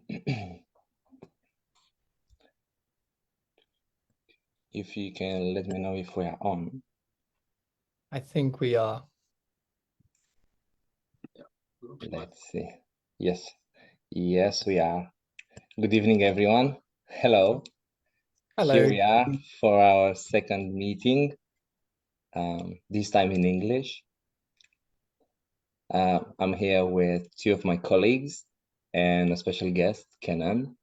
If you can let me know if we are on. I think we are. Let's see. Yes. Yes, we are. Good evening, everyone. Hello. Hello. Here we are for our second meeting, this time in English. I'm here with two of my colleagues and a special guest, Kenan.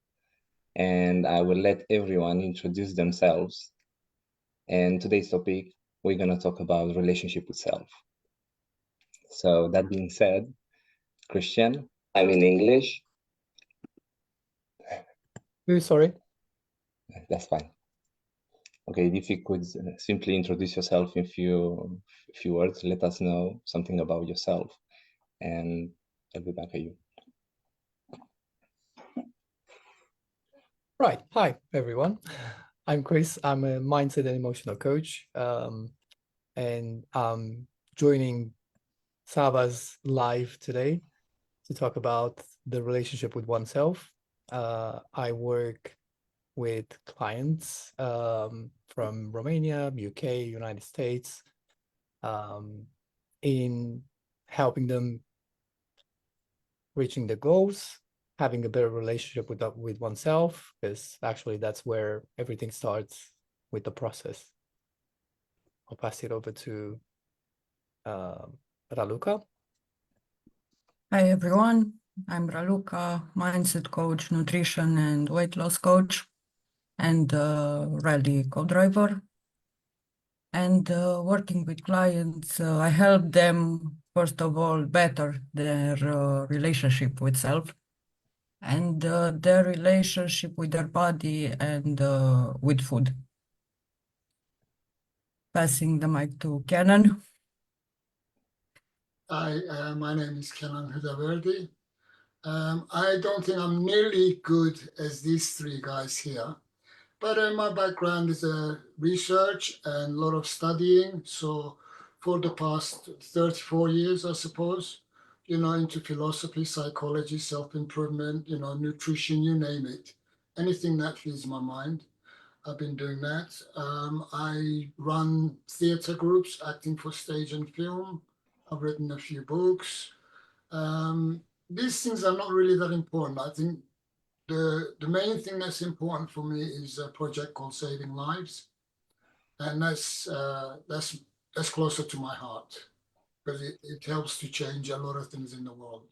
And I will let everyone introduce themselves. And today's topic, we're going to talk about relationship with self. So that being said, Christian, I'm in English. Oh, sorry. That's fine. Okay, if you could simply introduce yourself in few words, let us know something about yourself, and I'll be back at you. Right. Hi, everyone. I'm Chris. I'm a mindset and emotional coach, and I'm joining Sava's live today to talk about the relationship with oneself. I work with clients from Romania, UK, United States, in helping them reaching the goals, having a better relationship with oneself, because actually that's where everything starts with the process. I'll pass it over to Raluca. Hi everyone, I'm Raluca, mindset coach, nutrition and weight loss coach, and rally co-driver. And working with clients, I help them, first of all, better their relationship with self and their relationship with their body and with food. Passing the mic to Kenan. Hi, my name is Kenan Hudaverdi. I don't think I'm nearly good as these three guys here, but my background is research and a lot of studying. So for the past 34 years, I suppose, into philosophy, psychology, self-improvement, nutrition, you name it. Anything that fills my mind, I've been doing that. I run theatre groups, acting for stage and film. I've written a few books. These things are not really that important. I think the main thing that's important for me is a project called Saving Lives, and that's closer to my heart because it helps to change a lot of things in the world.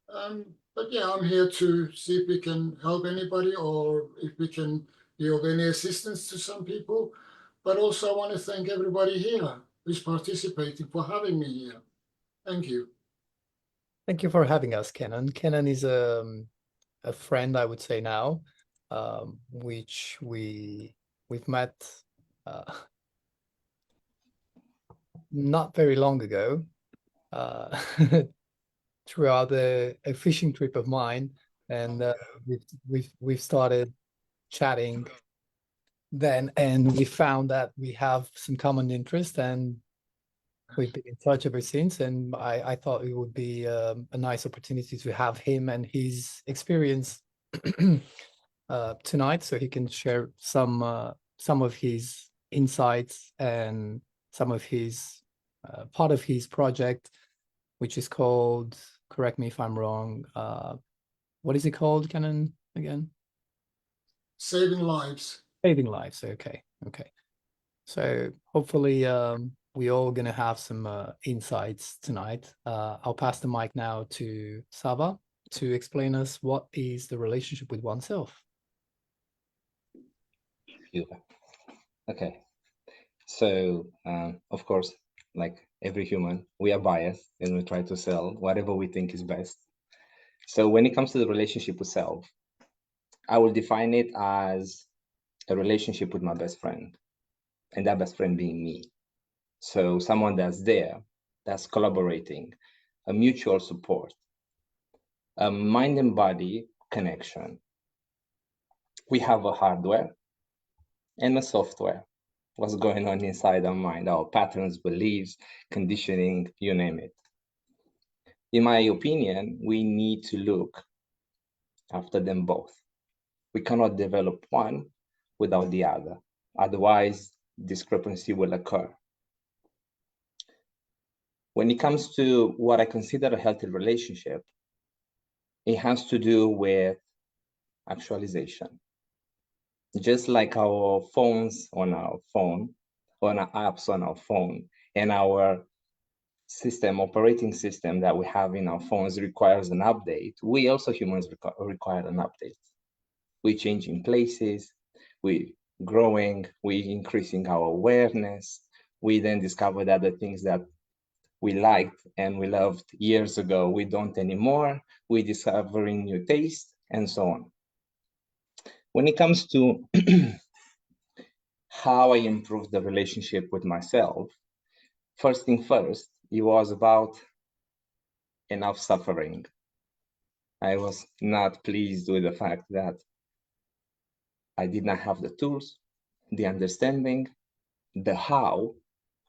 But yeah, I'm here to see if we can help anybody or if we can be of any assistance to some people. But also, I want to thank everybody here who's participating for having me here. Thank you. Thank you for having us, Kenan. Kenan is a friend, I would say now, which we've met not very long ago throughout a fishing trip of mine, and we've started chatting then, and we found that we have some common interest, and we've been in touch ever since. And I thought it would be a nice opportunity to have him and his experience tonight, so he can share some of his insights and some of his part of his project, which is called, correct me if I'm wrong, what is it called, Kenan, again? Saving Lives. Saving Lives. Okay. So hopefully we all gonna have some insights tonight. I'll pass the mic now to Sava to explain us what is the relationship with oneself. Okay, so of course, like every human, we are biased and we try to sell whatever we think is best. So when it comes to the relationship with self, I will define it as a relationship with my best friend, and that best friend being me. So someone that's there, that's collaborating, a mutual support, a mind and body connection. We have a hardware and a software. What's going on inside our mind, our patterns, beliefs, conditioning, you name it. In my opinion, we need to look after them both. We cannot develop one without the other. Otherwise, discrepancy will occur. When it comes to what I consider a healthy relationship, it has to do with actualization. Just like our phones on our phone, on our apps on our phone, and our operating system that we have in our phones requires an update, we also humans require an update. We're changing places, we're growing, we're increasing our awareness. We then discover that the things that we liked and we loved years ago, we don't anymore. We're discovering new tastes and so on. When it comes to how I improved the relationship with myself, first thing first, it was about enough suffering. I was not pleased with the fact that I did not have the tools, the understanding, the how,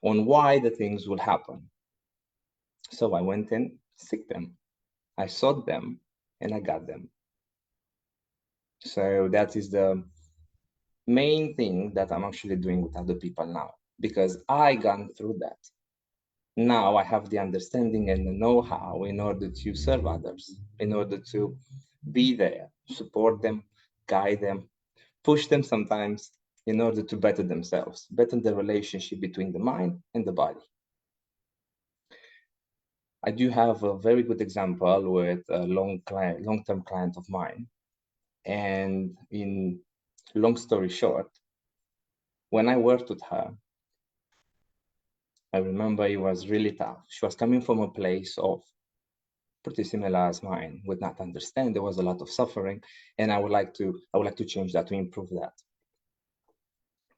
on why the things will happen. So I went and seek them. I sought them and I got them. So that is the main thing that I'm actually doing with other people now, because I gone through that. Now I have the understanding and the know-how in order to serve others, in order to be there, support them, guide them, push them sometimes in order to better themselves, better the relationship between the mind and the body. I do have a very good example with a long-term client of mine. And in long story short, when I worked with her, I remember it was really tough. She was coming from a place of pretty similar as mine, would not understand. There was a lot of suffering, and I would like to change that, to improve that.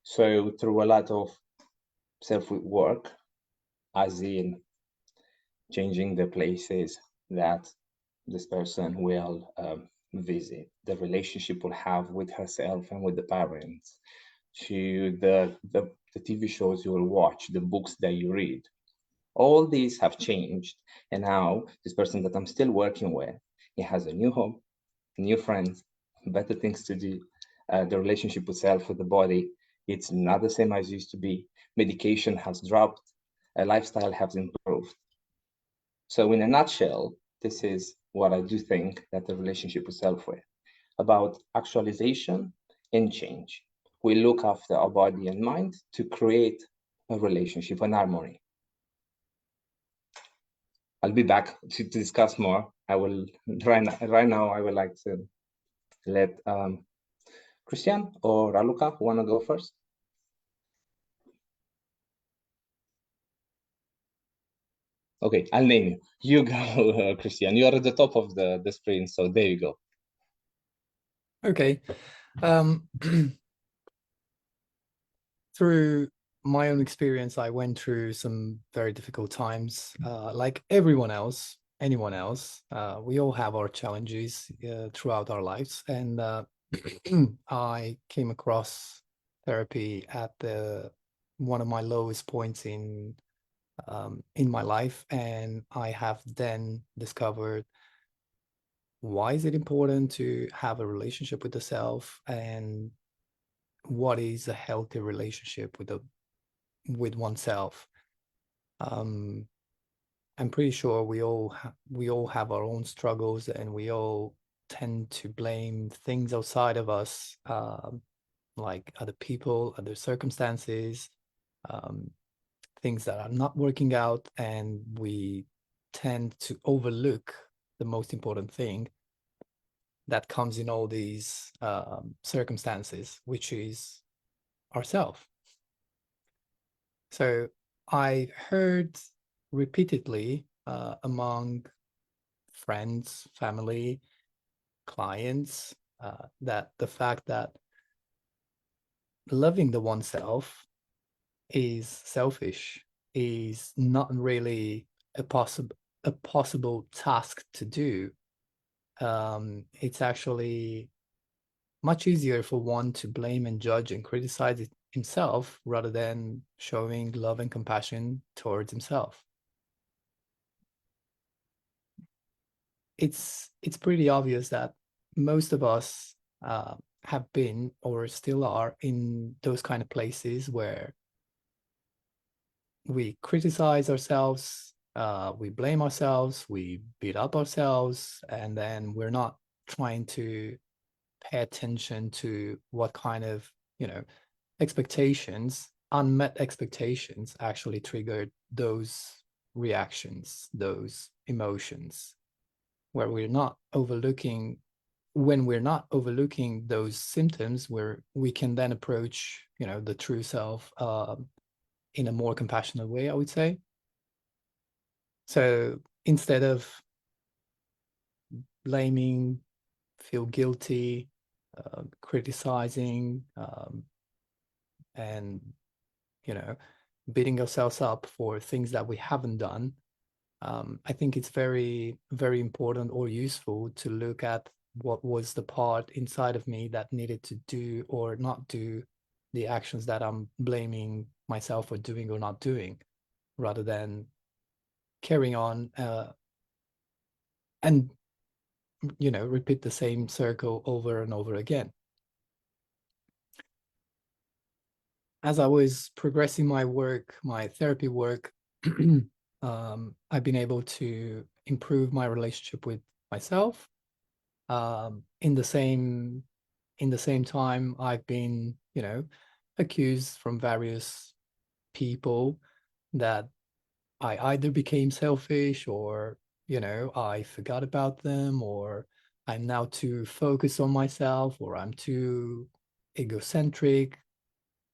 So through a lot of self-work, as in changing the places that this person will visit, the relationship will have with herself and with the parents, to the TV shows you will watch, the books that you read. All these have changed. And now this person that I'm still working with, he has a new home, new friends, better things to do. The relationship with self, with the body, it's not the same as it used to be. Medication has dropped, a lifestyle has improved. So in a nutshell, this is what I do think that the relationship with self is about: actualization and change. We look after our body and mind to create a relationship, an harmony. I'll be back to discuss more. I will right now. I would like to let Christian or Raluca want to go first. Okay, I'll name you. You go, Christian. You are at the top of the screen, so there you go. Okay. Through my own experience, I went through some very difficult times. Like everyone else, anyone else, we all have our challenges throughout our lives. And I came across therapy at one of my lowest points in my life, and I have then discovered why is it important to have a relationship with the self, and what is a healthy relationship with oneself. I'm pretty sure we all have our own struggles, and we all tend to blame things outside of us, like other people, other circumstances, things that are not working out, and we tend to overlook the most important thing that comes in all these circumstances, which is ourself. So I heard repeatedly among friends, family, clients, that the fact that loving the oneself is selfish, is not really a possible task to do. It's actually much easier for one to blame and judge and criticize himself rather than showing love and compassion towards himself. It's pretty obvious that most of us have been or still are in those kind of places where we criticize ourselves, we blame ourselves, we beat up ourselves, and then we're not trying to pay attention to what kind of, expectations, unmet expectations actually triggered those reactions, those emotions, where we're not overlooking when we're not overlooking those symptoms, where we can then approach, the true self in a more compassionate way, I would say. So instead of blaming, feel guilty, criticizing, and beating ourselves up for things that we haven't done, I think it's very, very important or useful to look at what was the part inside of me that needed to do or not do the actions that I'm blaming myself for doing or not doing, rather than carrying on and repeat the same circle over and over again. As I was progressing my work, my therapy work, I've been able to improve my relationship with myself. In the same time, I've been, accused from various people that I either became selfish, or, I forgot about them, or I'm now too focused on myself, or I'm too egocentric,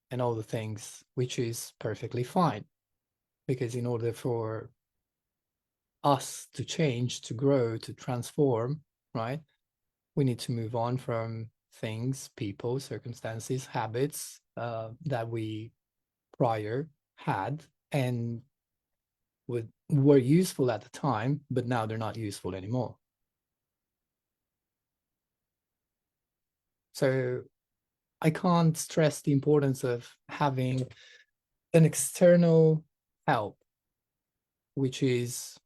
and all the things, which is perfectly fine. Because in order for us to change, to grow, to transform, right, we need to move on from things, people, circumstances, habits that we prior had and were useful at the time, but now they're not useful anymore. So I can't stress the importance of having an external help, which is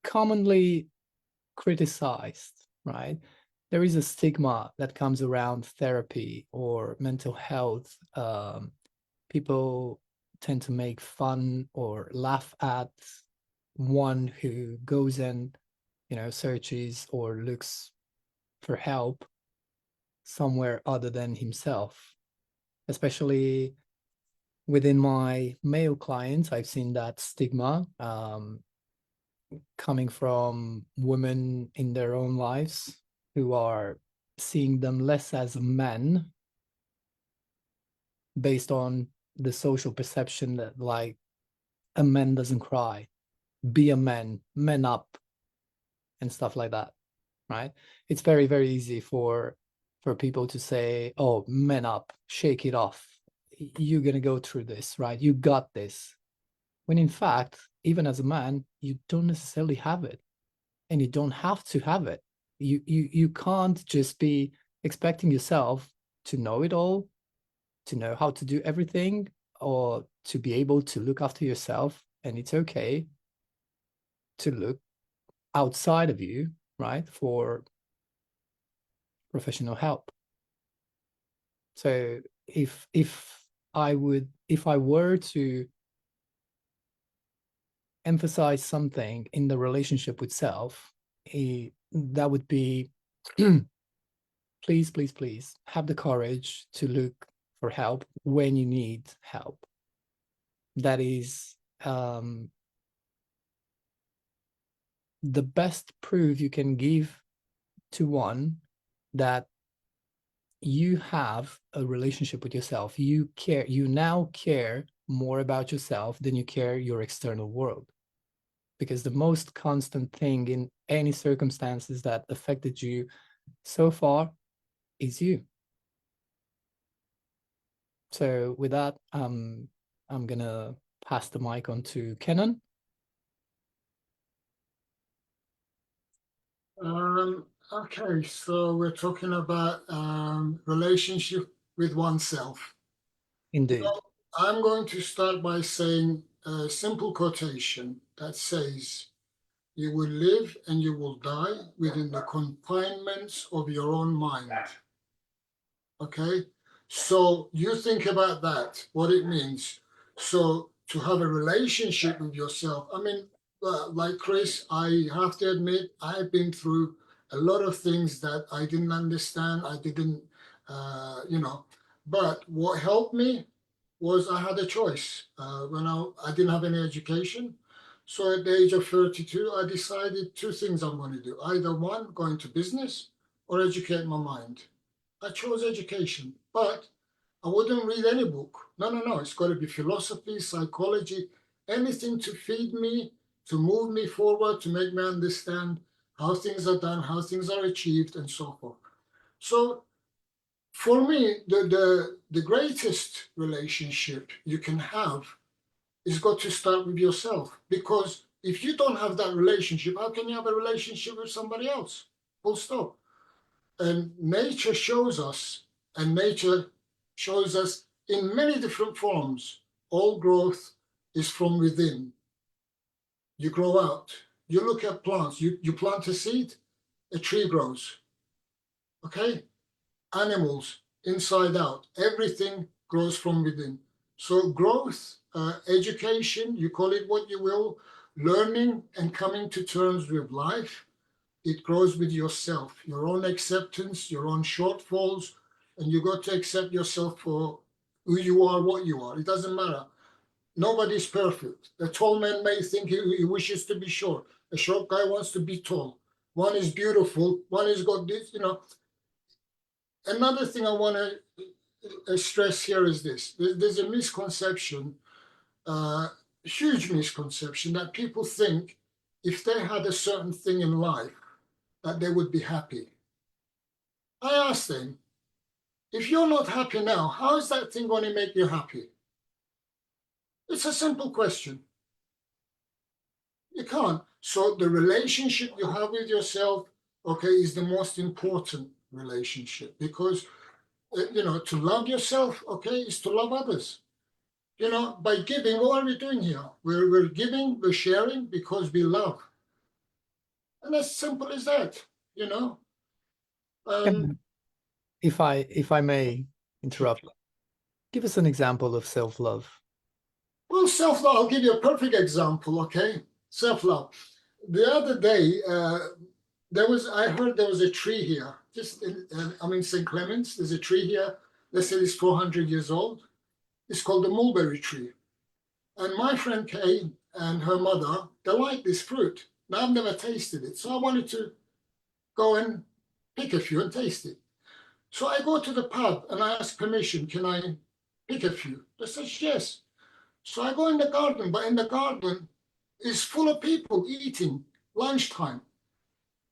commonly criticized, right? There is a stigma that comes around therapy or mental health. People tend to make fun or laugh at one who goes and, searches or looks for help somewhere other than himself. Especially within my male clients, I've seen that stigma coming from women in their own lives who are seeing them less as men based on the social perception that, like, a man doesn't cry, be a man, man up, and stuff like that, right? It's very, very easy for people to say, oh, man up, shake it off, you're gonna go through this, right? You got this. When in fact, even as a man, you don't necessarily have it, and you don't have to have it. You can't just be expecting yourself to know it all, to know how to do everything, or to be able to look after yourself. And it's okay to look outside of you, right, for professional help. So if I were to emphasize something in the relationship with self, that would be please have the courage to look for help when you need help. That is the best proof you can give to one that you have a relationship with yourself. You now care more about yourself than you care your external world. Because the most constant thing in any circumstances that affected you so far is you. So with that, I'm gonna pass the mic on to Kenan. Okay, so we're talking about relationship with oneself. Indeed. So I'm going to start by saying a simple quotation that says, You will live and you will die within the confinements of your own mind. Okay? So you think about that, what it means. So to have a relationship with yourself, I mean, like Chris, I have to admit, I've been through a lot of things that I didn't understand. I didn't, but what helped me was I had a choice. When I didn't have any education. So at the age of 32, I decided two things I'm going to do. Either one, go into business or educate my mind. I chose education, but I wouldn't read any book. No. It's got to be philosophy, psychology, anything to feed me, to move me forward, to make me understand how things are done, how things are achieved, and so forth. So for me, the greatest relationship you can have is got to start with yourself. Because if you don't have that relationship, how can you have a relationship with somebody else? Full stop. And nature shows us in many different forms. All growth is from within. You grow out. You look at plants. You plant a seed, a tree grows. Okay? Animals, inside out. Everything grows from within. So growth, education, you call it what you will, learning and coming to terms with life, it grows with yourself, your own acceptance, your own shortfalls, and you got to accept yourself for who you are, what you are. It doesn't matter. Nobody's perfect. A tall man may think he wishes to be short. A short guy wants to be tall. One is beautiful. One has got this, Another thing I want to stress here is this. There's a misconception, huge misconception, that people think if they had a certain thing in life, that they would be happy. I asked them, if you're not happy now, how is that thing going to make you happy? It's a simple question. You can't. So the relationship you have with yourself, okay, is the most important relationship, because, to love yourself, okay, is to love others. By giving, what are we doing here? We're giving, we're sharing because we love. And as simple as that, If I may interrupt, give us an example of self-love. Well, self-love, I'll give you a perfect example, okay? Self-love. The other day, I heard there was a tree here, I'm in St. Clements. There's a tree here. They said it's 400 years old. It's called the mulberry tree. And my friend came and her mother, they like this fruit. Now, I've never tasted it. So I wanted to go and pick a few and taste it. So I go to the pub and I ask permission, can I pick a few? They said, yes. So I go in the garden, but in the garden is full of people eating lunchtime.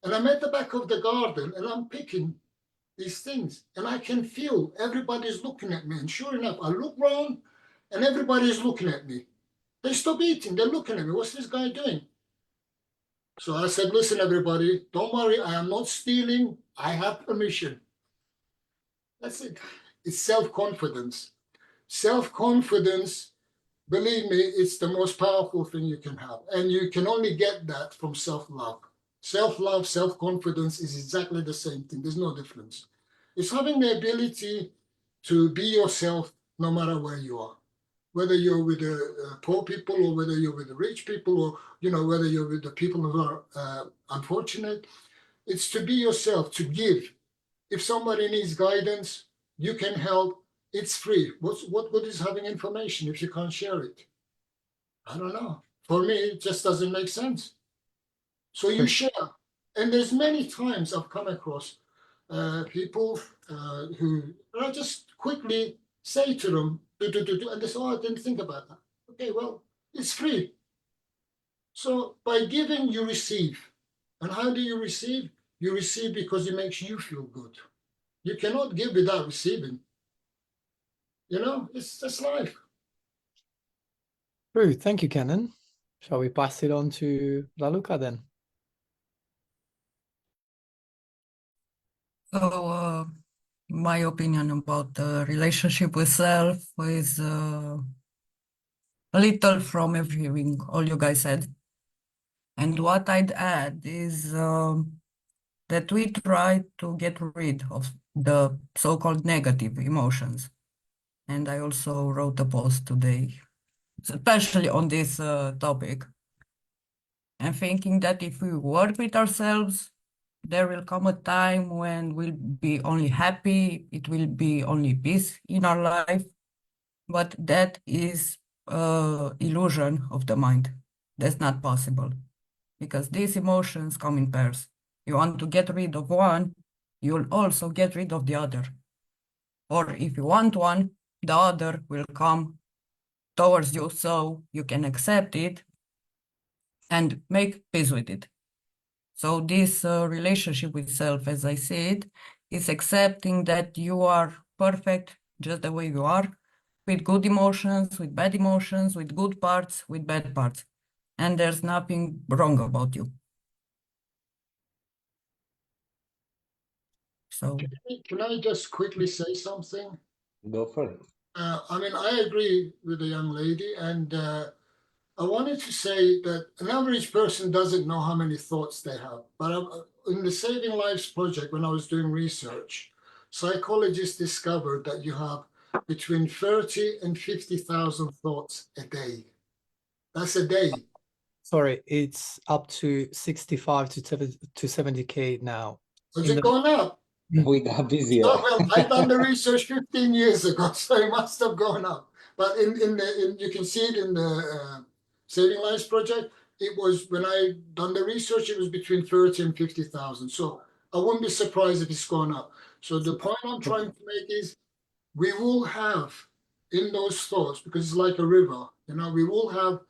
And I'm at the back of the garden and I'm picking these things. And I can feel everybody's looking at me. And sure enough, I look around and everybody's looking at me. They stop eating. They're looking at me. What's this guy doing? So I said, listen, everybody, don't worry. I am not stealing. I have permission. That's it. It's self-confidence. Self-confidence, believe me, it's the most powerful thing you can have. And you can only get that from self-love. Self-love, self-confidence is exactly the same thing. There's no difference. It's having the ability to be yourself no matter where you are. Whether you're with the poor people or whether you're with the rich people or, whether you're with the people who are unfortunate. It's to be yourself, to give. If somebody needs guidance, you can help. It's free. What good is having information if you can't share it? I don't know. For me, it just doesn't make sense. So you share. And there's many times I've come across people who I just quickly say to them, and they say, oh, I didn't think about that. Okay, well, it's free. So by giving, you receive. And how do you receive? You receive because it makes you feel good. You cannot give without receiving. That's life. True. Thank you, Kenan. Shall we pass it on to Raluca then? So, my opinion about the relationship with self is a little from everything all you guys said. And what I'd add is that we try to get rid of the so-called negative emotions. And I also wrote a post today, especially on this topic. And thinking that if we work with ourselves, there will come a time when we'll be only happy, it will be only peace in our life. But that is illusion of the mind. That's not possible because these emotions come in pairs. You want to get rid of one, you'll also get rid of the other. Or if you want one, the other will come towards you so you can accept it and make peace with it. So this relationship with self, as I said, is accepting that you are perfect just the way you are, with good emotions, with bad emotions, with good parts, with bad parts. And there's nothing wrong about you. So Can I just quickly say something? Go for it. I mean, I agree with the young lady, and I wanted to say that an average person doesn't know how many thoughts they have. But in the Saving Lives project, when I was doing research, psychologists discovered that you have between 30 and 50,000 thoughts a day. That's a day. Sorry, it's up to 65 to 70K now. Was In it the- going up? We got busier. Oh, well, I done the research 15 years ago, so it must have gone up. But you can see it in the Saving Lives project. It was when I done the research, it was between 30 and 50,000. So I wouldn't be surprised if it's gone up. So the point I'm trying to make is we will have in those thoughts, because it's like a river, we will have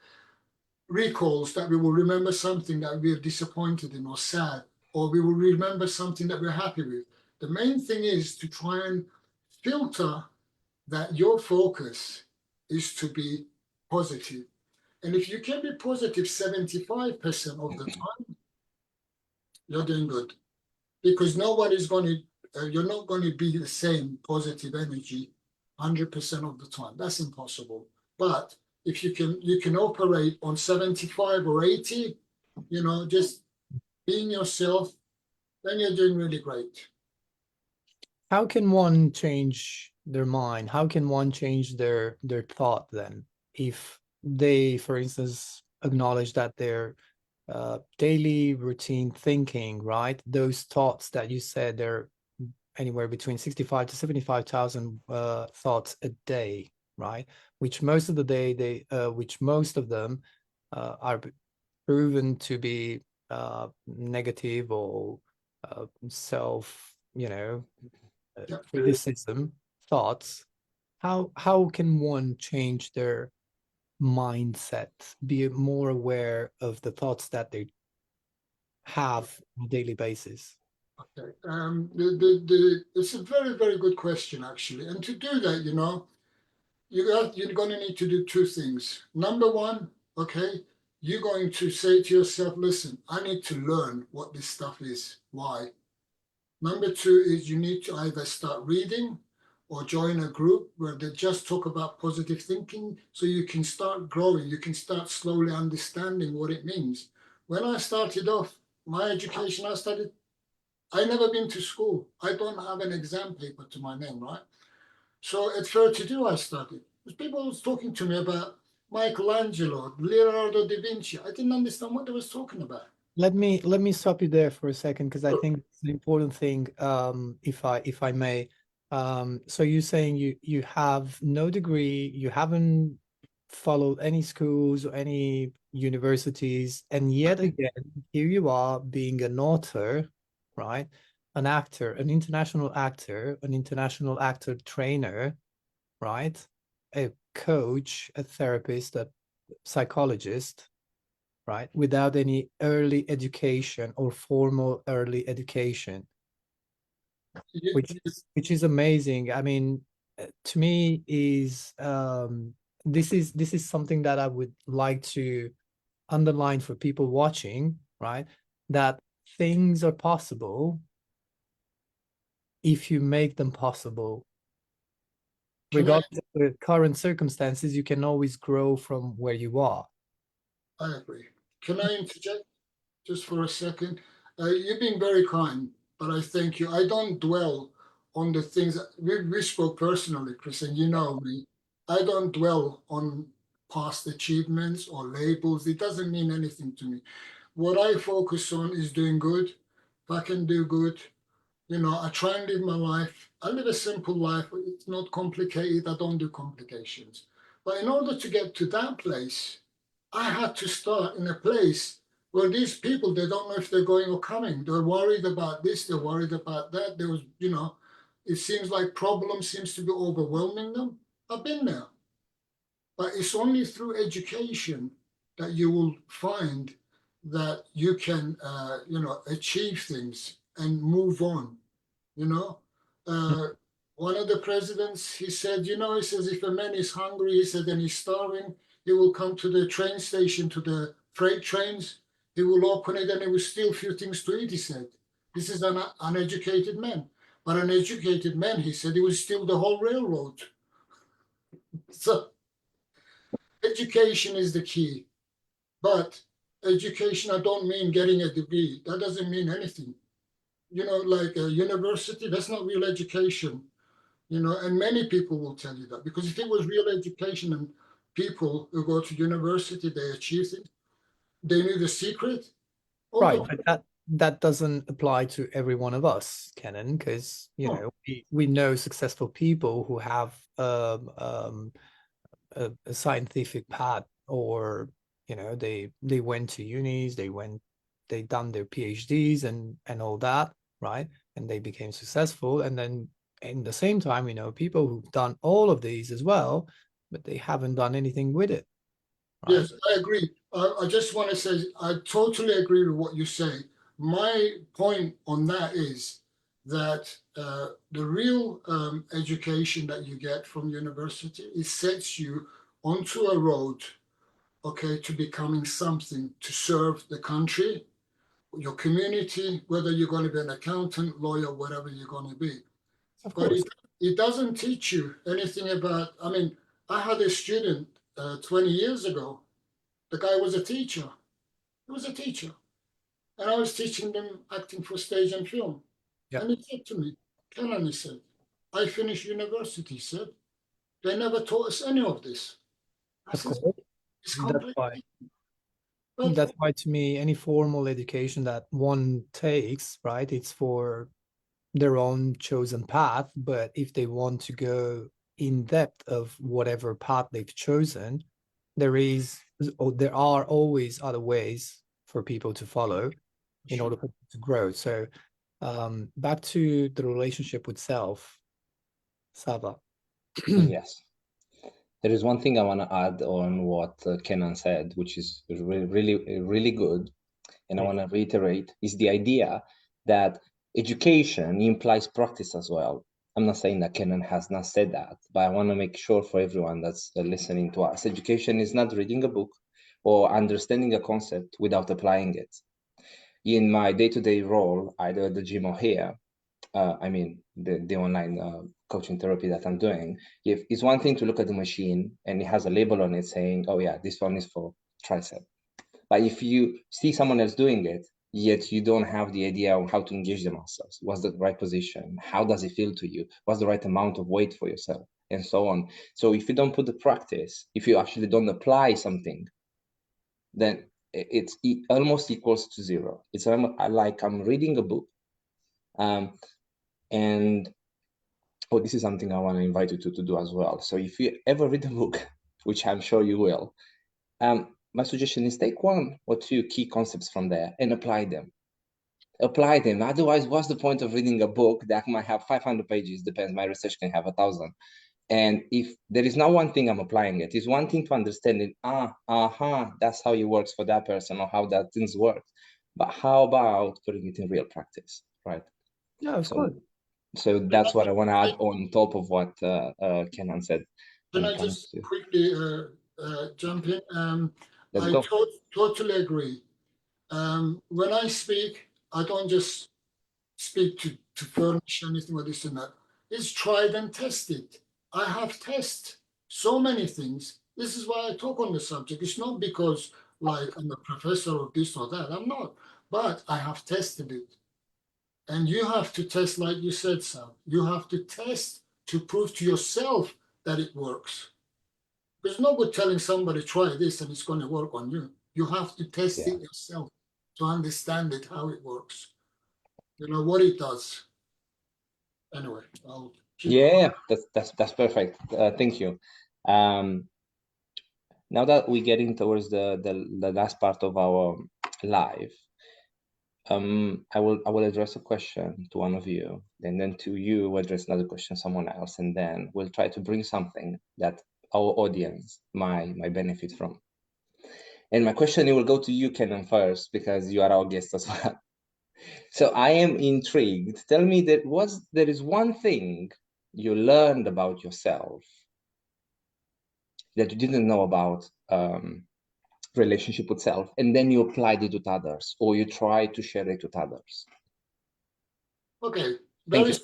recalls that we will remember something that we are disappointed in or sad, or we will remember something that we're happy with. The main thing is to try and filter that your focus is to be positive. And if you can be positive 75% of the time, you're doing good. Because nobody's going to, you're not going to be the same positive energy 100% of the time. That's impossible. But if you can operate on 75 or 80, just being yourself, then you're doing really great. How can one change their mind? How can one change their thought then? If they, for instance, acknowledge that their daily routine thinking, right? Those thoughts that you said, they're anywhere between 65 to 75,000 thoughts a day, right? Which most of them are proven to be negative or self, Yep. criticism thoughts. How can one change their mindset, be more aware of the thoughts that they have on a daily basis? Okay. It's a very, very good question, actually. And to do that, you're going to need to do two things. Number one, okay, you're going to say to yourself, listen, I need to learn what this stuff is. Why? Number two is you need to either start reading or join a group where they just talk about positive thinking so you can start growing. You can start slowly understanding what it means. When I started off my education, I never been to school. I don't have an exam paper to my name, right? So at 32, I started. People was talking to me about Michelangelo, Leonardo da Vinci. I didn't understand what they was talking about. Let me stop you there for a second, because I think it's an important thing, if I may. So you're saying you have no degree, you haven't followed any schools or any universities, and yet again, here you are being an author, right? An actor, an international actor trainer, right? A coach, a therapist, a psychologist, right? Without any early education or formal early education, which is amazing. I mean, to me is this is something that I would like to underline for people watching, right? That things are possible if you make them possible. Regardless of the current circumstances, you can always grow from where you are. I agree. Can I interject? just for a second. You've been very kind, but I thank you. I don't dwell on the things we spoke personally, Chris, and you know me. I don't dwell on past achievements or labels. It doesn't mean anything to me. What I focus on is doing good. If I can do good, I try and live my life. I live a simple life. It's not complicated. I don't do complications. But in order to get to that place, I had to start in a place where these people, they don't know if they're going or coming. They're worried about this. They're worried about that. There was, it seems like problems seems to be overwhelming them. I've been there. But it's only through education that you will find that you can, achieve things and move on. One of the presidents, he said, he says, if a man is hungry, he said, and he's starving, he will come to the train station, to the freight trains, he will open it and he will steal a few things to eat, he said. This is an uneducated man. But an educated man, he said, he will steal the whole railroad. So education is the key. But education, I don't mean getting a degree. That doesn't mean anything. Like a university, that's not real education. And many people will tell you that, because if it was real education and people who go to university, they achieve it, they knew the secret. Right, but that doesn't apply to every one of us, Kenan, because we know successful people who have a scientific path, or they went to unis, they done their PhDs and all that, right? And they became successful, and then in the same time, people who've done all of these as well, but they haven't done anything with it. Right? Yes, I agree. I just want to say, I totally agree with what you say. My point on that is that the real education that you get from university, it sets you onto a road, okay, to becoming something, to serve the country, your community, whether you're going to be an accountant, lawyer, whatever you're going to be. Of course. But it doesn't teach you anything about, I had a student 20 years ago. The guy was a teacher. He was a teacher. And I was teaching them acting for stage and film. Yep. And he said to me, Kenan, he said, I finished university, he said. They never taught us any of this. I said, it's complicated. That's why, to me, any formal education that one takes, right, it's for their own chosen path. But if they want to go in depth of whatever path they've chosen, there are always other ways for people to follow in order for them to grow. So back to the relationship with self, Sava. Yes. There is one thing I want to add on what Kenan said, which is really, really good. And I want to reiterate, is the idea that education implies practice as well. I'm not saying that Kenan has not said that, but I want to make sure for everyone that's listening to us, education is not reading a book or understanding a concept without applying it. In my day-to-day role, either at the gym or here, the online coaching therapy that I'm doing, it's one thing to look at the machine and it has a label on it saying, oh yeah, this one is for tricep. But if you see someone else doing it, yet you don't have the idea of how to engage the muscles, what's the right position, how does it feel to you, what's the right amount of weight for yourself, and so on. So if you don't put the practice, if you actually don't apply something, then it almost equals to zero. It's like I'm reading a book, and this is something I want to invite you to do as well. So if you ever read a book, which I'm sure you will, my suggestion is take one or two key concepts from there and apply them. Apply them. Otherwise, what's the point of reading a book that might have 500 pages? Depends. My research can have 1,000. And if there is not one thing I'm applying it, it's one thing to understand it. That's how it works for that person or how that things work. But how about putting it in real practice, right? Yeah, of course. So that's what I want to add on top of what Kenan said. Can I just quickly jump in? I totally agree. When I speak, I don't just speak to furnish anything or this and that. It's tried and tested. I have tested so many things. This is why I talk on the subject. It's not because like I'm a professor of this or that. I'm not. But I have tested it. And you have to test, like you said, Sam. You have to test to prove to yourself that it works. There's no good telling somebody, try this and it's going to work on you. You have to test Yeah. it yourself to understand it, how it works. You know what it does. Anyway, I'll keep going. Yeah, that's perfect. Thank you. Now that we're getting towards the last part of our live, I will address a question to one of you, and then to you we'll address another question, someone else, and then we'll try to bring something that our audience might benefit from. And my question, it will go to you, Kenan, first, because you are our guest as well. So I am intrigued. Tell me, there is one thing you learned about yourself that you didn't know about relationship with self, and then you applied it with others, or you try to share it with others. Okay, Thank you.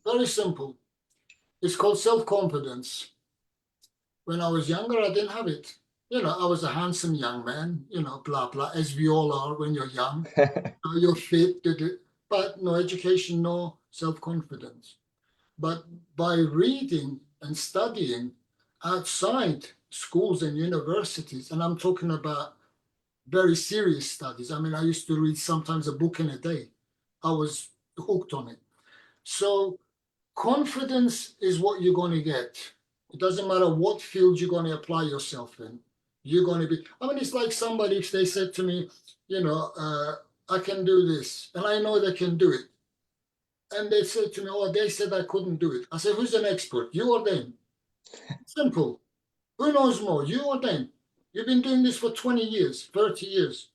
very simple. It's called self-confidence. When I was younger, I didn't have it. You know, I was a handsome young man, you know, blah, blah, as we all are when you're young. You're fit, but no education, no self-confidence. But by reading and studying outside schools and universities, and I'm talking about very serious studies. I mean, I used to read sometimes a book in a day. I was hooked on it. So confidence is what you're going to get. It doesn't matter what field you're going to apply yourself in. You're going to be, I mean, it's like somebody, if they said to me, you know, I can do this, and I know they can do it. And they said to me, oh, they said I couldn't do it. I said, who's an expert? You or them? Simple. Who knows more, you or them? You've been doing this for 20 years, 30 years.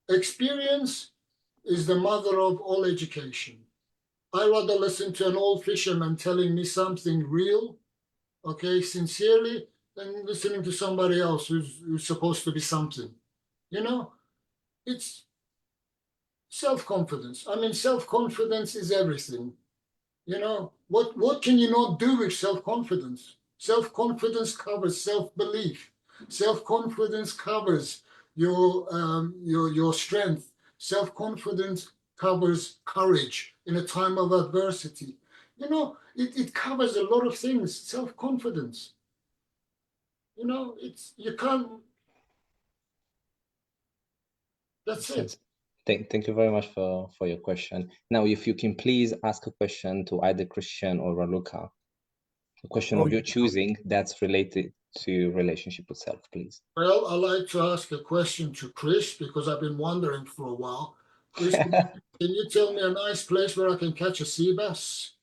Experience is the mother of all education. I rather listen to an old fisherman telling me something real, okay, sincerely, than listening to somebody else who's supposed to be something. You know, it's self-confidence. I mean, self-confidence is everything. You know, what can you not do with self-confidence? Self-confidence covers self-belief. Self-confidence covers your strength. Self-confidence covers courage in a time of adversity. You know, it covers a lot of things. Self-confidence. You know, you can't. That's it. Thank you very much for your question. Now, if you can please ask a question to either Christian or Raluca, a question of your choosing that's related to relationship with self, please. Well, I'd like to ask a question to Chris because I've been wondering for a while. Chris, can you tell me a nice place where I can catch a sea bass?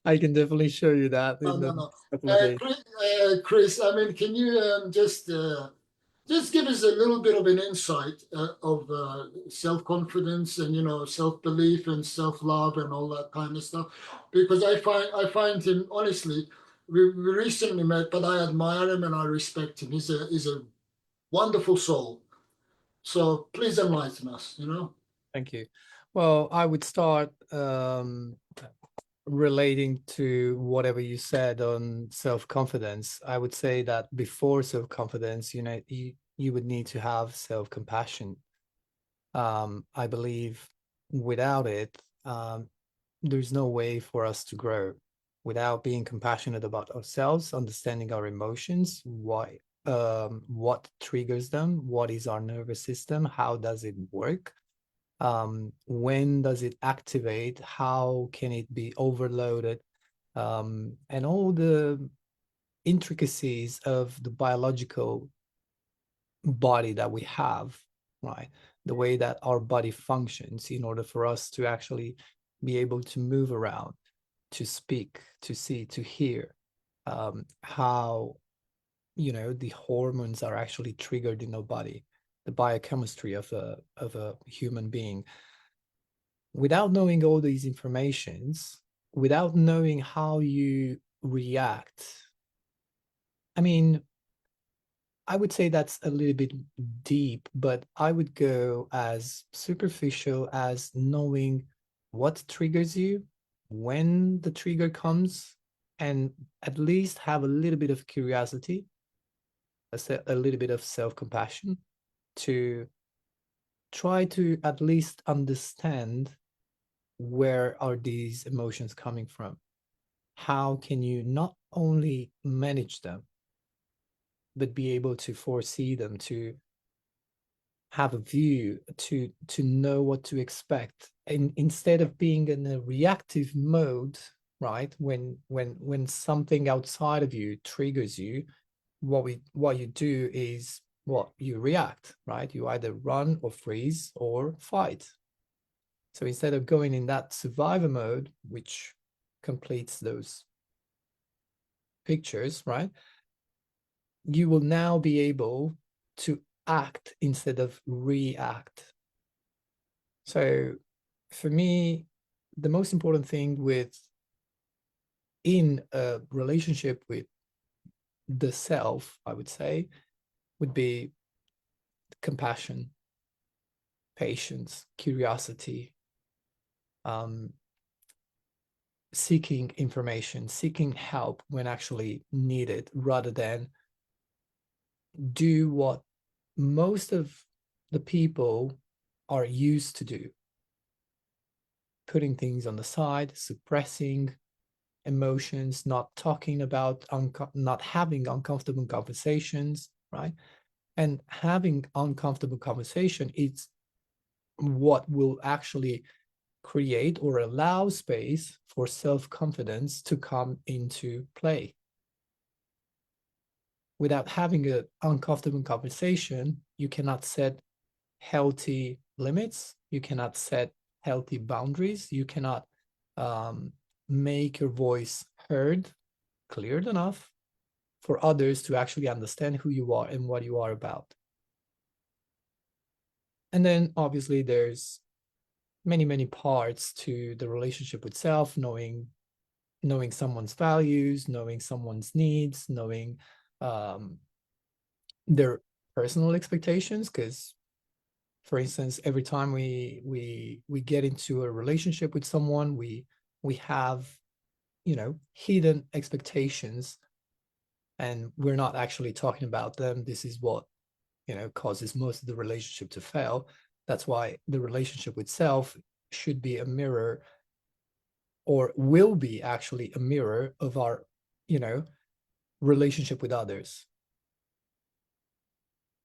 I can definitely show you that in No. a couple of days. Chris, I mean, can you just give us a little bit of an insight of self-confidence and, you know, self-belief and self-love and all that kind of stuff? Because I find him, honestly, we recently met, but I admire him and I respect him. He's a wonderful soul. So please enlighten us, you know. Thank you. Well, I would start relating to whatever you said on self-confidence. I would say that before self-confidence, you know, you would need to have self-compassion. I believe without it, there's no way for us to grow. Without being compassionate about ourselves, understanding our emotions, why, what triggers them, what is our nervous system, how does it work, when does it activate, how can it be overloaded, and all the intricacies of the biological body that we have, right? The way that our body functions in order for us to actually be able to move around, to speak, to see, to hear, how, you know, the hormones are actually triggered in our body, the biochemistry of a human being. Without knowing all these informations, without knowing how you react, I mean, I would say that's a little bit deep, but I would go as superficial as knowing what triggers you, when the trigger comes, and at least have a little bit of curiosity. a little bit of self-compassion to try to at least understand where are these emotions coming from. How can you not only manage them, but be able to foresee them, to have a view, to know what to expect, and instead of being in a reactive mode, right? When something outside of you triggers you, what you do is you react, right? You either run or freeze or fight. So instead of going in that survivor mode, which completes those pictures, right? You will now be able to act instead of react. So for me, the most important thing in a relationship with the self, I would say, would be compassion, patience, curiosity, seeking information, seeking help when actually needed, rather than do what most of the people are used to do, putting things on the side, suppressing emotions, not talking about, not having uncomfortable conversations, right? And having uncomfortable conversation is what will actually create or allow space for self-confidence to come into play. Without having an uncomfortable conversation, you cannot set healthy limits, you cannot set healthy boundaries, you cannot make your voice heard clear enough for others to actually understand who you are and what you are about. And then obviously there's many parts to the relationship with self, knowing someone's values, knowing someone's needs, knowing their personal expectations. Because, for instance, every time we get into a relationship with someone, we have, hidden expectations, and we're not actually talking about them. This is what, causes most of the relationship to fail. That's why the relationship with self should be a mirror, or will be actually a mirror of our, relationship with others.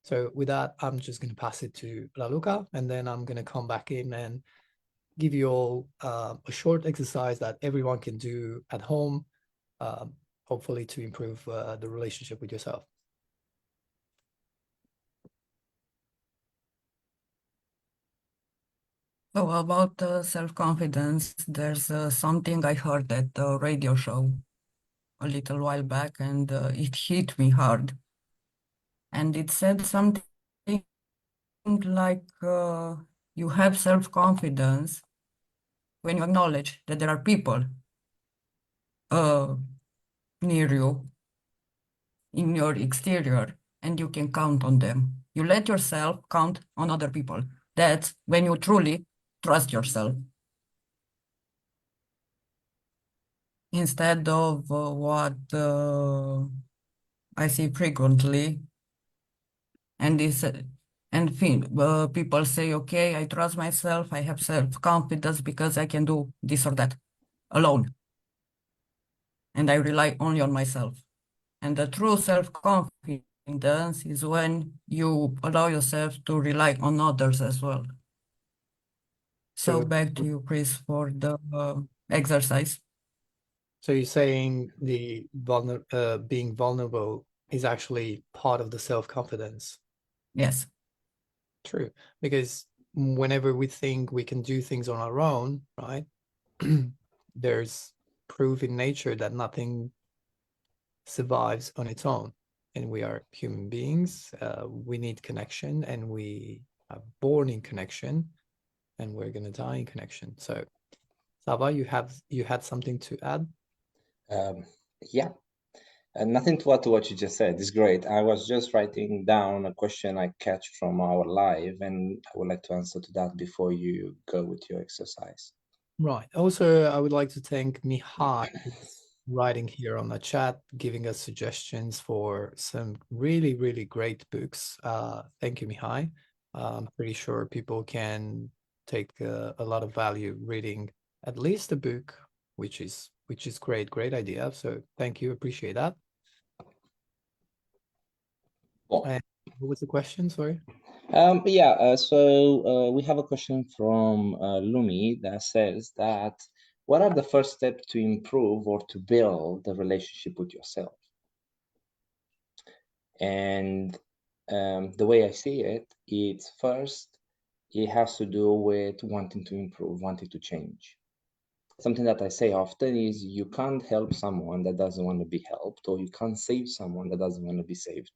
So with that, I'm just going to pass it to Raluca, and then I'm going to come back in and give you all a short exercise that everyone can do at home, hopefully to improve the relationship with yourself. So about self-confidence, there's something I heard at a radio show a little while back, and it hit me hard. And it said something like you have self-confidence when you acknowledge that there are people near you in your exterior, and you can count on them. You let yourself count on other people. That's when you truly trust yourself. Instead of what I see frequently, and people say, okay, I trust myself, I have self-confidence because I can do this or that alone. And I rely only on myself. And the true self-confidence is when you allow yourself to rely on others as well. So back to you, Chris, for the exercise. So you're saying being vulnerable is actually part of the self-confidence? Yes. True, because whenever we think we can do things on our own, right, there's proof in nature that nothing survives on its own, and we are human beings. We need connection, and we are born in connection, and we're gonna die in connection. So, Sava, you had something to add? Yeah, and nothing to add to what you just said. It's great. I was just writing down a question I catch from our live, and I would like to answer to that before you go with your exercise. Right. Also, I would like to thank Mihai, writing here on the chat, giving us suggestions for some really, really great books. Thank you, Mihai. I'm pretty sure people can take a lot of value reading at least a book, which is great idea. So thank you, appreciate that. Cool. And what was the question? Sorry. So we have a question from Lumi that says that what are the first steps to improve or to build the relationship with yourself? And the way I see it, it's first, it has to do with wanting to improve, wanting to change. Something that I say often is you can't help someone that doesn't want to be helped, or you can't save someone that doesn't want to be saved.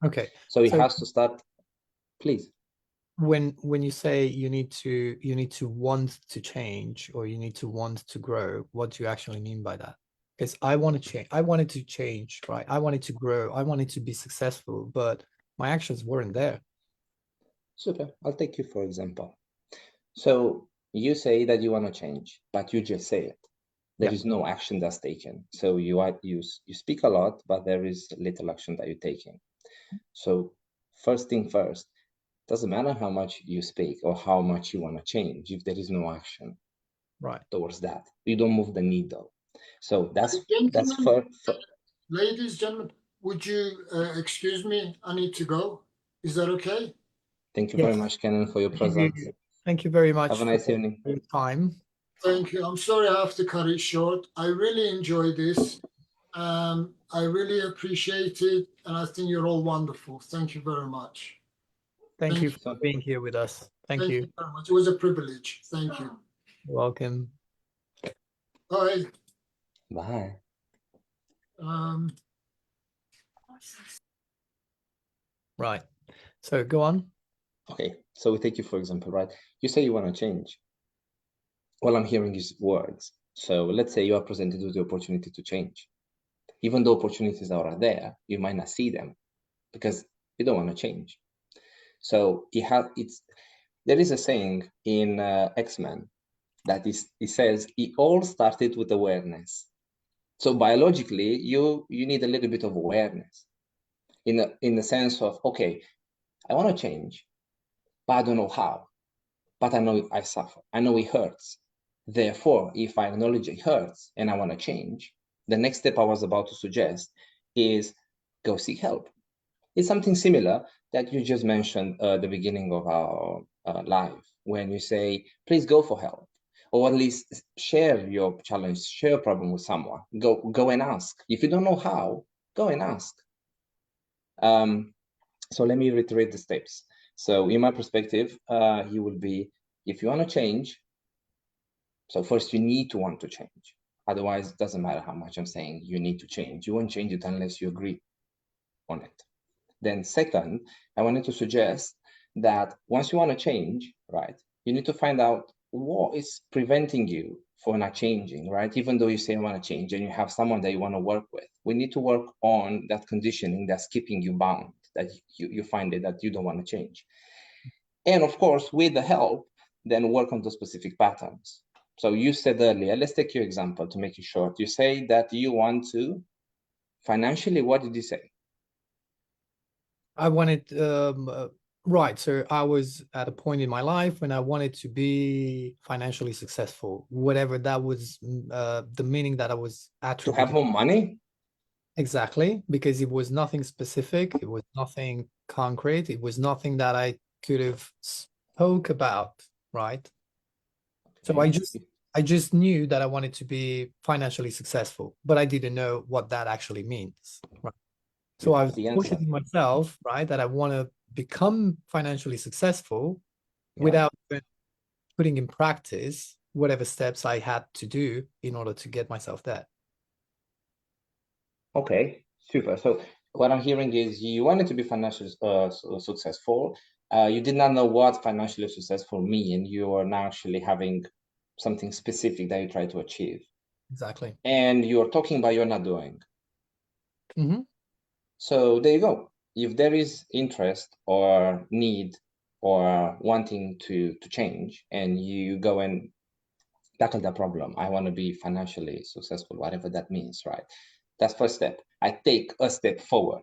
Okay. So it has to start, please. When you say you need to want to change or you need to want to grow, what do you actually mean by that? Because I want to change. I wanted to change, right? I wanted to grow. I wanted to be successful, but my actions weren't there. Super. I'll take you for example. So you say that you want to change, but you just say it. There is no action that's taken. So you speak a lot, but there is little action that you're taking. So first thing first, doesn't matter how much you speak or how much you want to change if there is no action towards that. You don't move the needle. So that's Ladies, gentlemen, would you excuse me? I need to go. Is that okay? Thank you very much, Kenan, for your presence. Thank you very much. Have a nice evening. For your time. Thank you. I'm sorry I have to cut it short. I really enjoyed this. I really appreciate it, and I think you're all wonderful. Thank you very much. Thank you for being here with us. Thank you very much. It was a privilege. Thank you. You're welcome. Bye. Bye. Right. So go on. Okay. So we take you, for example, right? You say you want to change. All I'm hearing is words. So let's say you are presented with the opportunity to change. Even though opportunities are there, you might not see them because you don't want to change. So there is a saying in X-Men that it says it all started with awareness. So biologically, you need a little bit of awareness in the sense of, okay, I want to change, but I don't know how. But I know I suffer. I know it hurts. Therefore, if I acknowledge it hurts and I want to change, the next step I was about to suggest is go seek help. It's something similar that you just mentioned at the beginning of our live, when you say, please go for help, or at least share your challenge, share a problem with someone. Go and ask. If you don't know how, go and ask. So let me reiterate the steps. So in my perspective, you will be, if you want to change, so first you need to want to change. Otherwise, it doesn't matter how much I'm saying you need to change. You won't change it unless you agree on it. Then second, I wanted to suggest that once you want to change, right, you need to find out what is preventing you from not changing, right? Even though you say you want to change and you have someone that you want to work with, we need to work on that conditioning that's keeping you bound, that you find it that you don't want to change. And of course, with the help, then work on the specific patterns. So you said earlier, let's take your example to make it short. You say that you want to financially, what did you say? I wanted, right. So I was at a point in my life when I wanted to be financially successful, whatever that was, the meaning that I was attributing. To have more money? Exactly, because it was nothing specific. It was nothing concrete. It was nothing that I could have spoke about, right? So I just knew that I wanted to be financially successful, but I didn't know what that actually means, right? So I was pushing myself, right, that I want to become financially successful without putting in practice whatever steps I had to do in order to get myself there. Okay, super. So what I'm hearing is you wanted to be financially successful. You did not know what financially successful mean. You are now actually having something specific that you try to achieve. Exactly. And you're talking about you're not doing. Mm-hmm. So there you go. If there is interest or need or wanting to change, and you go and tackle the problem. I want to be financially successful, whatever that means, right? That's first step. I take a step forward.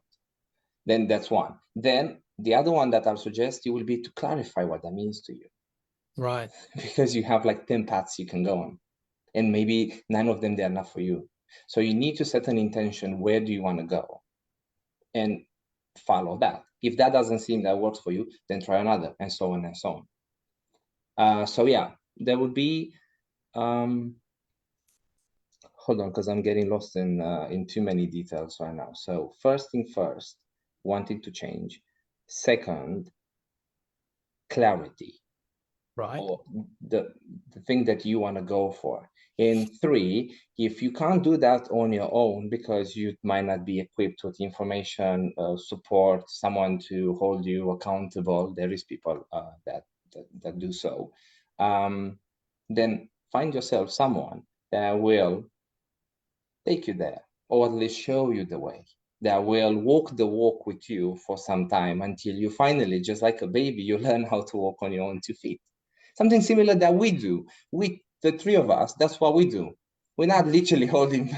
Then that's one. Then the other one that I'll suggest you will be to clarify what that means to you. Right. Because you have like 10 paths you can go on, and maybe 9 of them, they're not for you. So you need to set an intention. Where do you want to go? And follow that. If that doesn't seem that works for you, then try another, and so on and so on. So yeah, there would be, hold on, because I'm getting lost in too many details right now. So first thing first, wanting to change. Second, clarity, Right. or the thing that you want to go for. And 3, if you can't do that on your own because you might not be equipped with information, support, someone to hold you accountable, there is people that do so, then find yourself someone that will take you there, or at least show you the way, that will walk the walk with you for some time until you finally, just like a baby, you learn how to walk on your own 2 feet. Something similar that we do. The 3 of us, that's what we do. We're not literally holding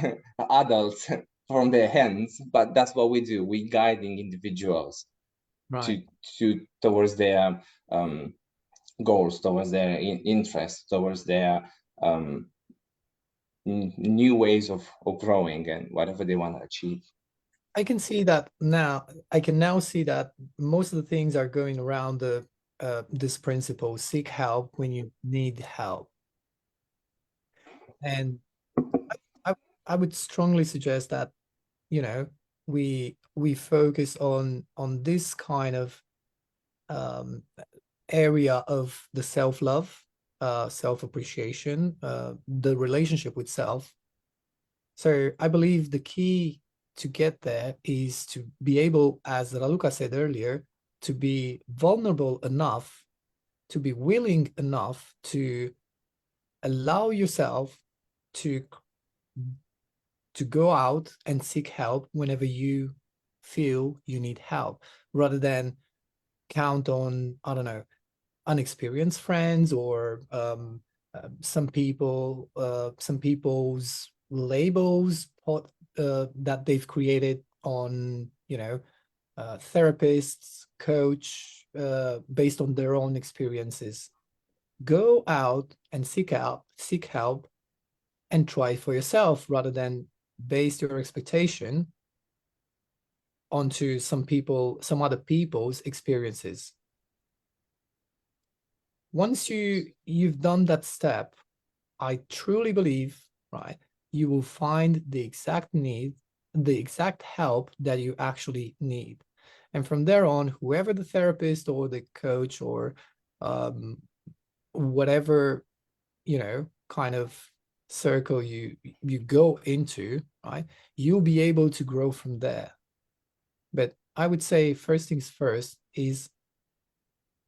adults from their hands, but that's what we do. We're guiding individuals Right. towards their goals, towards their interests, towards their new ways of growing and whatever they want to achieve. I can see that now. I can now see that most of the things are going around this principle: seek help when you need help. And I would strongly suggest that, you know, we focus on this kind of area of the self-love, self-appreciation, the relationship with self. So I believe the key to get there is to be able, as Raluca said earlier, to be vulnerable enough, to be willing enough to allow yourself to go out and seek help whenever you feel you need help, rather than count on, I don't know, unexperienced friends or some people's labels that they've created on, you know, therapists, coach, based on their own experiences. Go out and seek help and try for yourself, rather than base your expectation onto some other people's experiences. Once you've done that step, I truly believe, right, you will find the exact help that you actually need. And from there on, whoever the therapist or the coach or whatever, you know, kind of circle you go into, right, you'll be able to grow from there. But I would say first things first is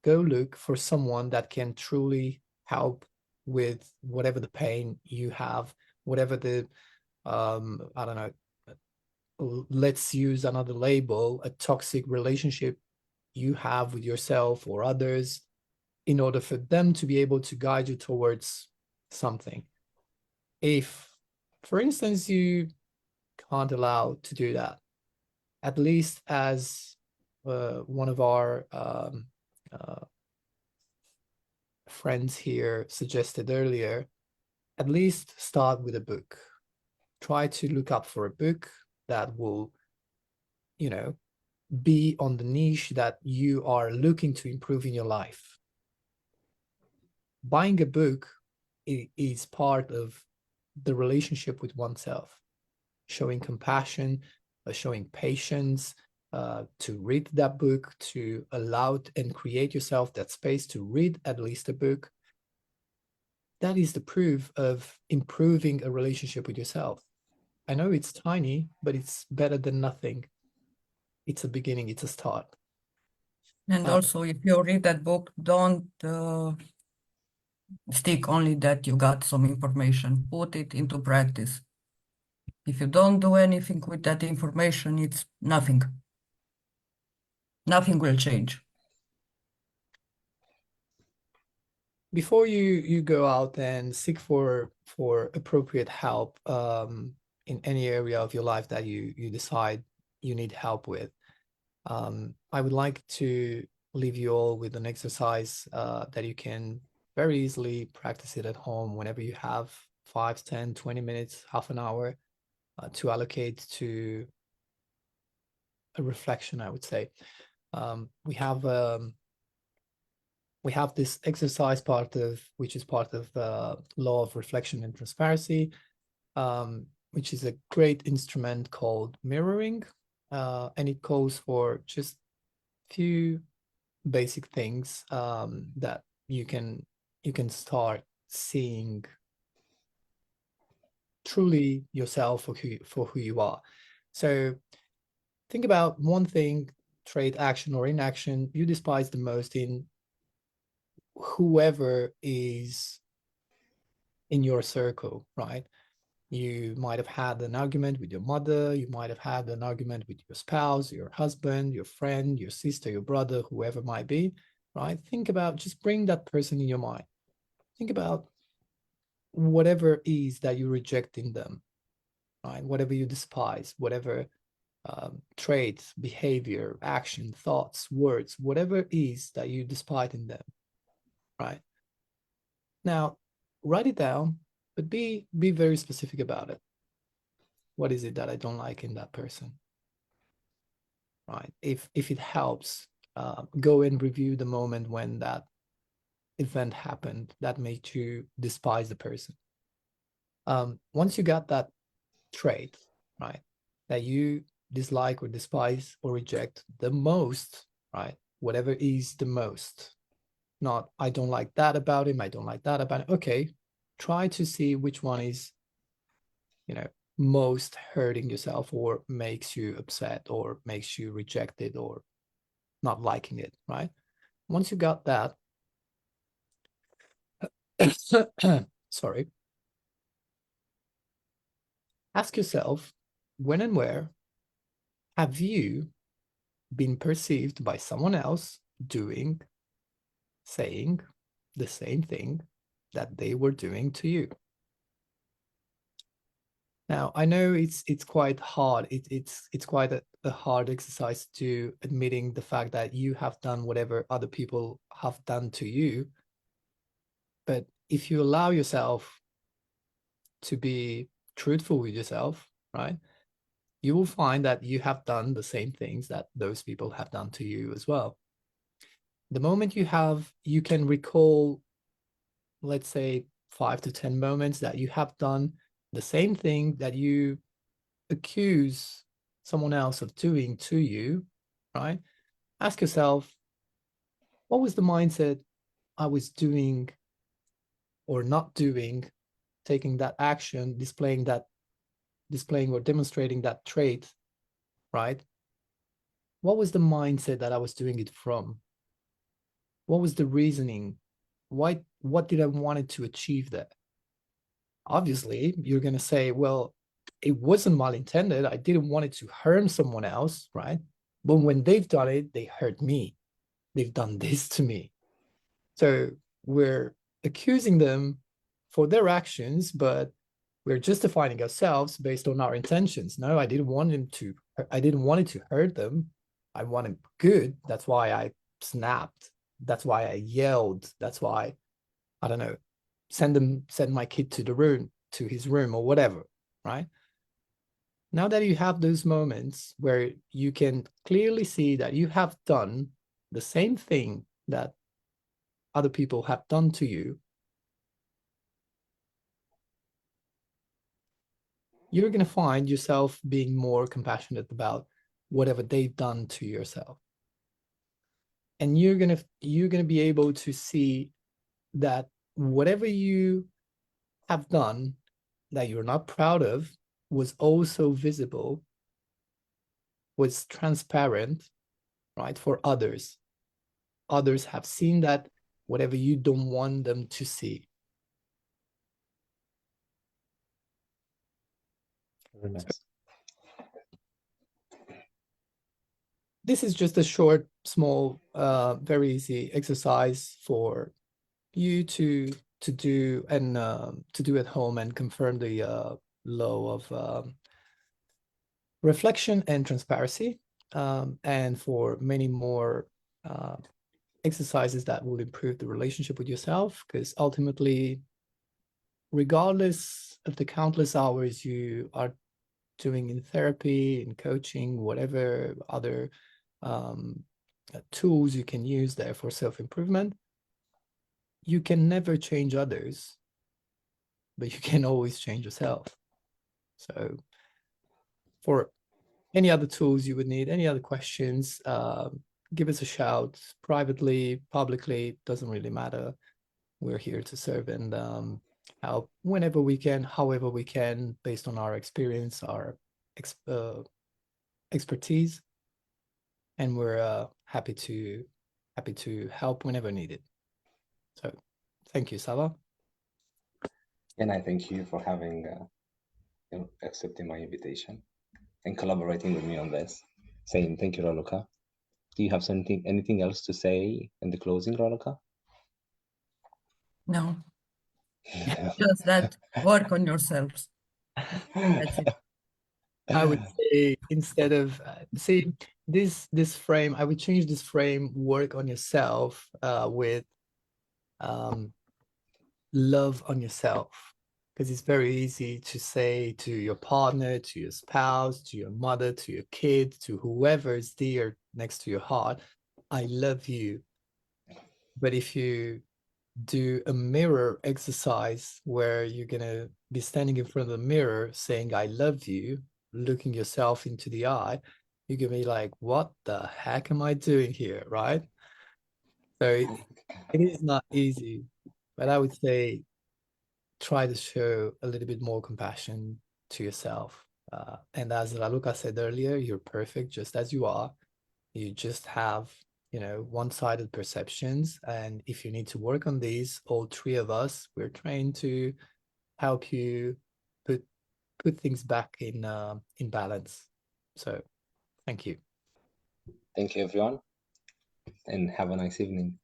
go look for someone that can truly help with whatever the pain you have, whatever the I don't know, let's use another label, a toxic relationship you have with yourself or others, in order for them to be able to guide you towards something. If, for instance, you can't allow to do that, at least as one of our friends here suggested earlier, at least start with a book. Try to look up for a book that will, you know, be on the niche that you are looking to improve in your life. Buying a book is part of the relationship with oneself, showing compassion, showing patience, to read that book, to allow and create yourself that space to read at least a book. That is the proof of improving a relationship with yourself. I know it's tiny, but it's better than nothing. It's a beginning, it's a start. And also, if you read that book, don't stick only that you got some information. Put it into practice. If you don't do anything with that information, it's nothing. Nothing will change. before you go out and seek for appropriate help in any area of your life that you decide you need help with, I would like to leave you all with an exercise that you can very easily practice it at home whenever you have 5, 10, 20 minutes, half an hour to allocate to a reflection, I would say. We have this exercise which is part of law of reflection and transparency, which is a great instrument called mirroring, and it calls for just few basic things that you can start seeing truly yourself for who you are. So think about one thing, trait, action, or inaction you despise the most in whoever is in your circle, right? You might have had an argument with your mother, you might have had an argument with your spouse, your husband, your friend, your sister, your brother, whoever it might be, right? Think about, just bring that person in your mind. Think about whatever it is that you reject in them, right? Whatever you despise, whatever traits, behavior, action, thoughts, words, whatever it is that you despise in them, right? Now, write it down, but be very specific about it. What is it that I don't like in that person? Right? If it helps, go and review the moment when that event happened that made you despise the person. Once you got that trait, right, that you dislike or despise or reject the most, right, whatever is the most, not I don't like that about him, I don't like that about him. Okay, try to see which one is, most hurting yourself or makes you upset or makes you reject it or not liking it, right? Once you got that, sorry, ask yourself, when and where have you been perceived by someone else doing, saying the same thing that they were doing to you? Now, I know it's quite hard. It's quite a hard exercise to admitting the fact that you have done whatever other people have done to you. But if you allow yourself to be truthful with yourself, right, you will find that you have done the same things that those people have done to you as well. The moment you can recall, let's say 5 to 10 moments that you have done the same thing that you accuse someone else of doing to you, right? Ask yourself, what was the mindset I was doing or not doing, taking that action, displaying or demonstrating that trait, right? What was the mindset that I was doing it from? What was the reasoning? What did I wanted to achieve there? Obviously, you're going to say, well, it wasn't malintended. I didn't want it to harm someone else, right? But when they've done it, they hurt me. They've done this to me. So we're accusing them for their actions, but we're justifying ourselves based on our intentions. No, I didn't want it to hurt them. I wanted good. That's why I snapped. That's why I yelled. That's why, I don't know, send my kid to his room or whatever, right? Now that you have those moments where you can clearly see that you have done the same thing that other people have done to you, you're going to find yourself being more compassionate about whatever they've done to yourself. And you're going to be able to see that whatever you have done that you're not proud of was also visible, was transparent, right, for others. Others have seen that whatever you don't want them to see. Very nice. This is just a short, small, very easy exercise for, you to do and to do at home and confirm the law of reflection and transparency, and for many more exercises that will improve the relationship with yourself, because ultimately, regardless of the countless hours you are doing in therapy, in coaching, whatever other tools you can use there for self-improvement, you can never change others, but you can always change yourself. So for any other tools you would need, any other questions, give us a shout privately, publicly, doesn't really matter. We're here to serve and help whenever we can, however we can, based on our experience, our expertise, and we're happy to help whenever needed. So thank you, Sava. And I thank you for having accepting my invitation and collaborating with me on this. Saying thank you, Raluca. Do you have anything else to say in the closing, Raluca? No, just that work on yourselves. That's it. I would say instead of see this frame, I would change this frame, work on yourself, with love on yourself, because it's very easy to say to your partner, to your spouse, to your mother, to your kid, to whoever is dear next to your heart, I love you. But if you do a mirror exercise where you're gonna be standing in front of the mirror saying I love you, looking yourself into the eye, you're gonna be like, what the heck am I doing here, right? So it is not easy, but I would say try to show a little bit more compassion to yourself. And as Raluca said earlier, you're perfect just as you are. You just have, one-sided perceptions. And if you need to work on these, all three of us, we're trained to help you put things back in balance. So thank you. Thank you, everyone, and have a nice evening.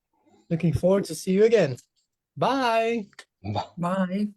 Looking forward to see you again. Bye. Bye. Bye.